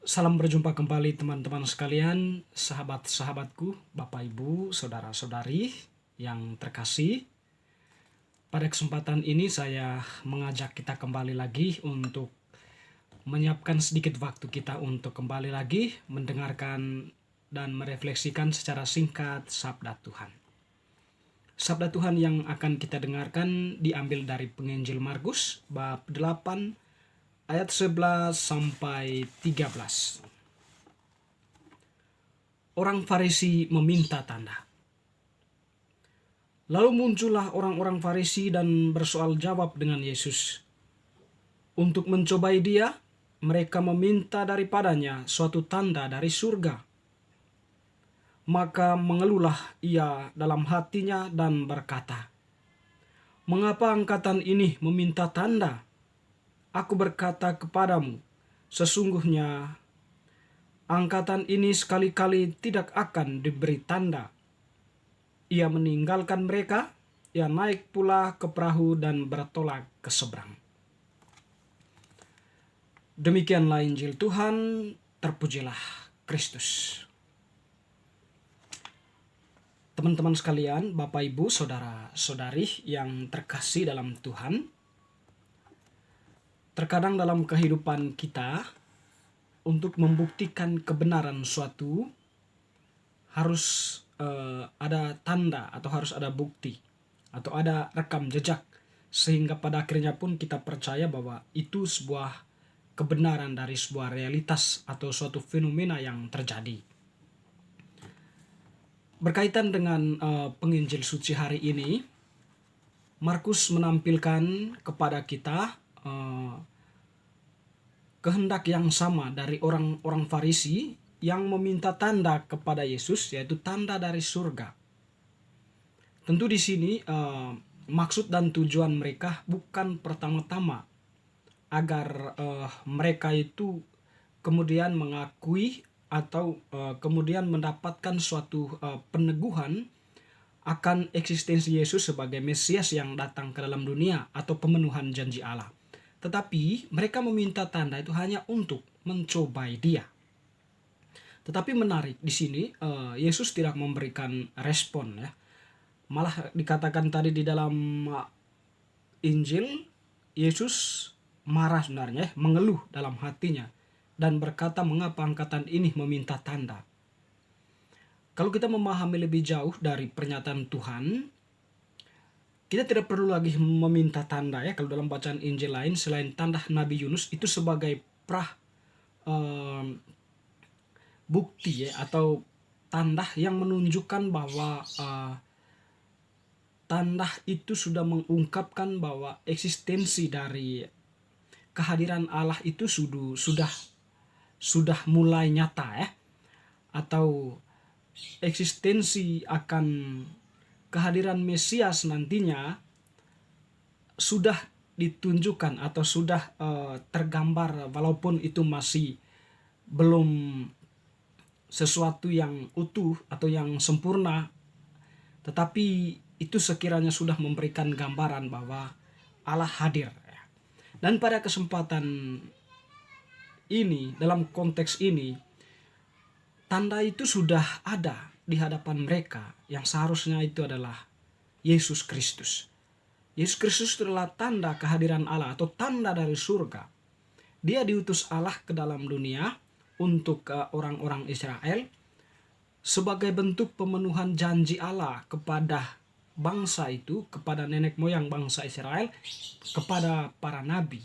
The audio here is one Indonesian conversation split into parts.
Salam berjumpa kembali teman-teman sekalian, sahabat-sahabatku, Bapak Ibu, saudara-saudari yang terkasih. Pada kesempatan ini saya mengajak kita kembali lagi untuk menyiapkan sedikit waktu kita untuk kembali lagi mendengarkan dan merefleksikan secara singkat Sabda Tuhan. Sabda Tuhan yang akan kita dengarkan diambil dari Penginjil Markus bab 8 ayat 11 sampai 13. Orang Farisi meminta tanda. Lalu muncullah orang-orang Farisi dan bersoal jawab dengan Yesus. Untuk mencobai dia, mereka meminta daripadanya suatu tanda dari surga. Maka mengeluhlah ia dalam hatinya dan berkata, "Mengapa angkatan ini meminta tanda? Aku berkata kepadamu, sesungguhnya angkatan ini sekali-kali tidak akan diberi tanda." Ia meninggalkan mereka, ia naik pula ke perahu dan bertolak ke seberang. Demikianlah Injil Tuhan, terpujilah Kristus. Teman-teman sekalian, Bapak Ibu, saudara-saudari yang terkasih dalam Tuhan, terkadang dalam kehidupan kita, untuk membuktikan kebenaran suatu, harus ada tanda atau harus ada bukti atau ada rekam jejak, sehingga pada akhirnya pun kita percaya bahwa itu sebuah kebenaran dari sebuah realitas atau suatu fenomena yang terjadi. Berkaitan dengan penginjil suci hari ini, Markus menampilkan kepada kita kehendak yang sama dari orang-orang Farisi yang meminta tanda kepada Yesus, yaitu tanda dari surga. Tentu di sini maksud dan tujuan mereka bukan pertama-tama agar mereka itu kemudian mengakui atau kemudian mendapatkan suatu peneguhan akan eksistensi Yesus sebagai Mesias yang datang ke dalam dunia atau pemenuhan janji Allah. Tetapi mereka meminta tanda itu hanya untuk mencobai dia. Tetapi menarik di sini, Yesus tidak memberikan respon ya. Malah dikatakan tadi di dalam Injil, Yesus marah sebenarnya, mengeluh dalam hatinya dan berkata, "Mengapa angkatan ini meminta tanda?" Kalau kita memahami lebih jauh dari pernyataan Tuhan, kita tidak perlu lagi meminta tanda ya. Kalau dalam bacaan Injil lain selain tanda Nabi Yunus itu sebagai bukti ya, atau tanda yang menunjukkan bahwa tanda itu sudah mengungkapkan bahwa eksistensi dari kehadiran Allah itu sudah mulai nyata ya, atau eksistensi akan kehadiran Mesias nantinya sudah ditunjukkan atau sudah tergambar, walaupun itu masih belum sesuatu yang utuh atau yang sempurna, tetapi itu sekiranya sudah memberikan gambaran bahwa Allah hadir. Dan pada kesempatan ini, dalam konteks ini, tanda itu sudah ada di hadapan mereka yang seharusnya itu adalah Yesus Kristus. Yesus Kristus adalah tanda kehadiran Allah atau tanda dari surga. Dia diutus Allah ke dalam dunia untuk orang-orang Israel sebagai bentuk pemenuhan janji Allah kepada bangsa itu, kepada nenek moyang bangsa Israel, kepada para nabi.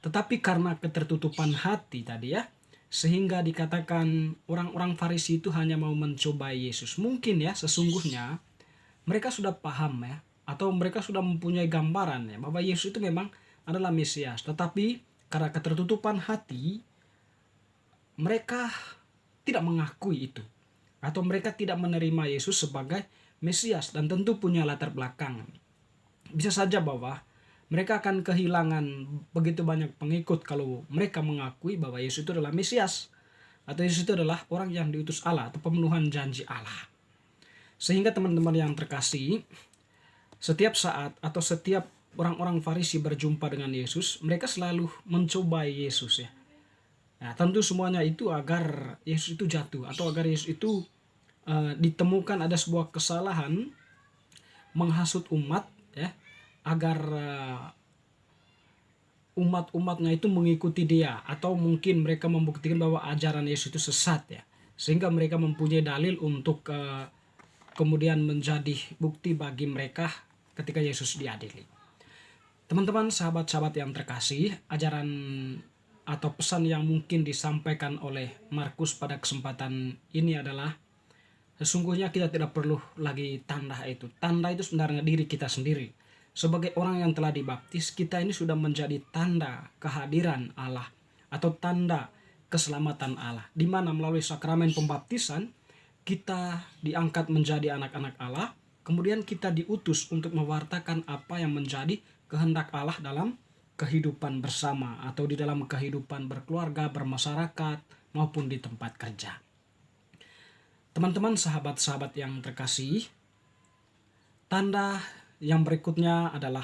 Tetapi karena ketertutupan hati tadi ya, sehingga dikatakan orang-orang Farisi itu hanya mau mencobai Yesus. Mungkin ya sesungguhnya mereka sudah paham ya, atau mereka sudah mempunyai gambaran ya, bahwa Yesus itu memang adalah Mesias. Tetapi karena ketertutupan hati, mereka tidak mengakui itu, atau mereka tidak menerima Yesus sebagai Mesias, dan tentu punya latar belakang. Bisa saja bahwa mereka akan kehilangan begitu banyak pengikut kalau mereka mengakui bahwa Yesus itu adalah Mesias, atau Yesus itu adalah orang yang diutus Allah atau pemenuhan janji Allah. Sehingga teman-teman yang terkasih, setiap saat atau setiap orang-orang Farisi berjumpa dengan Yesus, mereka selalu mencobai Yesus ya. Nah, tentu semuanya itu agar Yesus itu jatuh atau agar Yesus itu ditemukan ada sebuah kesalahan menghasut umat, ya, agar umat-umatnya itu mengikuti dia, atau mungkin mereka membuktikan bahwa ajaran Yesus itu sesat, ya, sehingga mereka mempunyai dalil untuk kemudian menjadi bukti bagi mereka ketika Yesus diadili. Teman-teman, sahabat-sahabat yang terkasih, ajaran atau pesan yang mungkin disampaikan oleh Markus pada kesempatan ini adalah sesungguhnya kita tidak perlu lagi tanda itu. Tanda itu sebenarnya diri kita sendiri. Sebagai orang yang telah dibaptis, kita ini sudah menjadi tanda kehadiran Allah atau tanda keselamatan Allah. Di mana melalui sakramen pembaptisan, kita diangkat menjadi anak-anak Allah, kemudian kita diutus untuk mewartakan apa yang menjadi kehendak Allah dalam kehidupan bersama atau di dalam kehidupan berkeluarga, bermasyarakat, maupun di tempat kerja. Teman-teman, sahabat-sahabat yang terkasih, tanda yang berikutnya adalah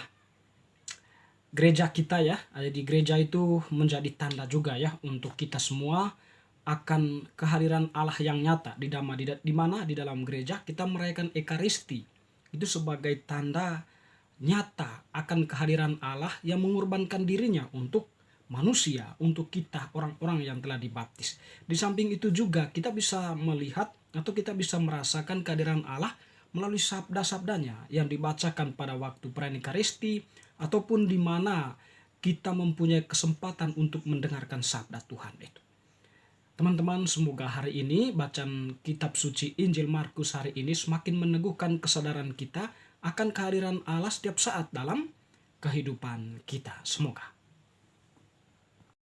gereja kita, ya. Di gereja itu menjadi tanda juga, ya, untuk kita semua akan kehadiran Allah yang nyata di mana di dalam gereja kita merayakan Ekaristi. Itu sebagai tanda nyata akan kehadiran Allah yang mengorbankan dirinya untuk manusia, untuk kita orang-orang yang telah dibaptis. Di samping itu juga kita bisa melihat atau kita bisa merasakan kehadiran Allah melalui sabda-sabdanya yang dibacakan pada waktu perayaan Ekaristi, ataupun di mana kita mempunyai kesempatan untuk mendengarkan sabda Tuhan itu. Teman-teman, semoga hari ini bacaan kitab suci Injil Markus hari ini semakin meneguhkan kesadaran kita akan kehadiran Allah setiap saat dalam kehidupan kita. Semoga.